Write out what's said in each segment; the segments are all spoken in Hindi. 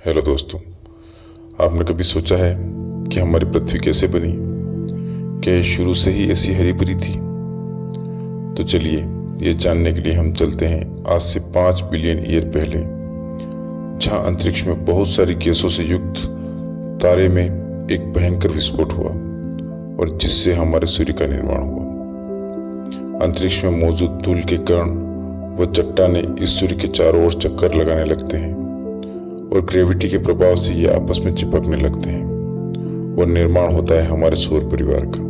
हेलो दोस्तों, आपने कभी सोचा है कि हमारी पृथ्वी कैसे बनी? क्या ये शुरू से ही ऐसी हरी भरी थी? तो चलिए ये जानने के लिए हम चलते हैं आज से 5 बिलियन ईयर पहले, जहां अंतरिक्ष में बहुत सारी गैसों से युक्त तारे में एक भयंकर विस्फोट हुआ और जिससे हमारे सूर्य का निर्माण हुआ। अंतरिक्ष में मौजूद धूल के कण व चट्टानें इस सूर्य के चारों ओर चक्कर लगाने लगते हैं और ग्रेविटी के प्रभाव से ये आपस में चिपकने लगते हैं और निर्माण होता है हमारे सौर परिवार का,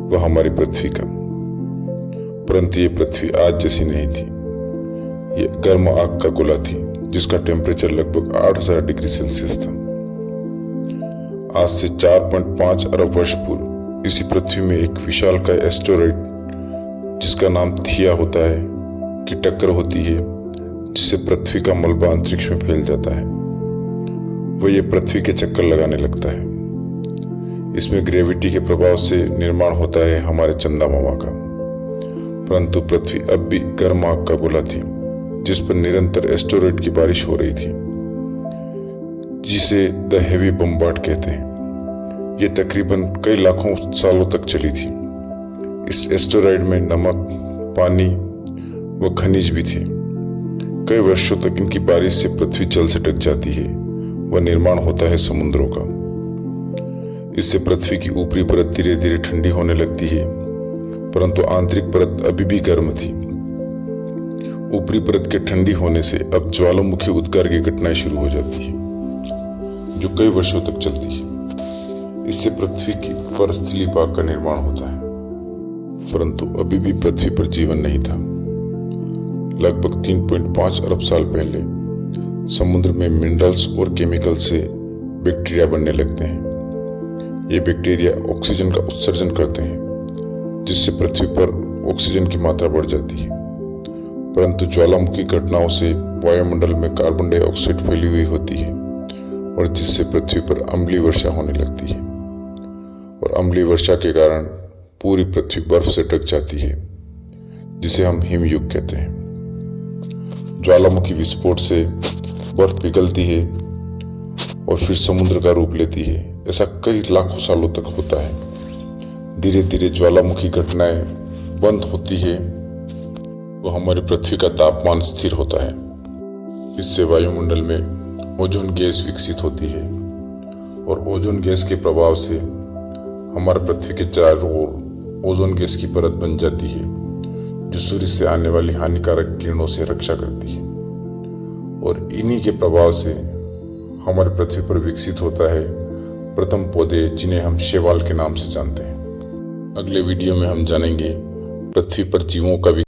वह हमारी पृथ्वी का। परंतु ये पृथ्वी आज जैसी नहीं थी। ये गर्म आग का गोला थी जिसका टेम्परेचर लगभग 8000 डिग्री सेल्सियस था। आज से 4.5 अरब वर्ष पूर्व इसी पृथ्वी में एक विशालकाय एस्टेरॉइड जिसका नाम थिया होता है की टक्कर होती है, जिससे पृथ्वी का मलबा अंतरिक्ष में फैल जाता है। वह ये पृथ्वी के चक्कर लगाने लगता है। इसमें ग्रेविटी के प्रभाव से निर्माण होता है हमारे चंदा मामा का। परंतु पृथ्वी अब भी गर्म आग का गोला थी जिस पर निरंतर एस्टेरॉइड की बारिश हो रही थी, जिसे द हेवी बम्बार्ड कहते हैं। यह तकरीबन कई लाखों सालों तक चली थी। इस एस्टेरॉइड में नमक, पानी व खनिज भी थे। कई वर्षों तक इनकी बारिश से पृथ्वी जल से ढक जाती है व निर्माण होता है समुद्रों का। इससे पृथ्वी की ऊपरी परत धीरे धीरे ठंडी होने लगती है, परंतु आंतरिक परत अभी भी गर्म थी। ऊपरी परत के ठंडी होने से अब ज्वालामुखी उद्गार की घटनाएं शुरू हो जाती है, जो कई वर्षों तक चलती है। इससे पृथ्वी की परस्थलीय भाग का निर्माण होता है, परंतु अभी भी पृथ्वी पर जीवन नहीं था। लगभग 3.5 अरब साल पहले समुद्र में मिनरल्स और केमिकल से बैक्टीरिया बनने लगते हैं। ये बैक्टीरिया ऑक्सीजन का उत्सर्जन करते हैं, जिससे पृथ्वी पर ऑक्सीजन की मात्रा बढ़ जाती है। परंतु ज्वालामुखी घटनाओं से वायुमंडल में कार्बन डाइऑक्साइड फैली हुई होती है और जिससे पृथ्वी पर अम्लीय वर्षा होने लगती है और अम्लीय वर्षा के कारण पूरी पृथ्वी बर्फ से ढक जाती है, जिसे हम हिमयुग कहते हैं। ज्वालामुखी विस्फोट से बर्फ पिघलती है और फिर समुद्र का रूप लेती है। ऐसा कई लाखों सालों तक होता है। धीरे धीरे ज्वालामुखी घटनाएं बंद होती है और हमारी पृथ्वी का तापमान स्थिर होता है। इससे वायुमंडल में ओजोन गैस विकसित होती है और ओजोन गैस के प्रभाव से हमारे पृथ्वी के चारों ओर ओजोन गैस की परत बन जाती है, जो सूर्य से आने वाली हानिकारक किरणों से रक्षा करती है। और इन्हीं के प्रभाव से हमारी पृथ्वी पर विकसित होता है प्रथम पौधे, जिन्हें हम शैवाल के नाम से जानते हैं। अगले वीडियो में हम जानेंगे पृथ्वी पर जीवों का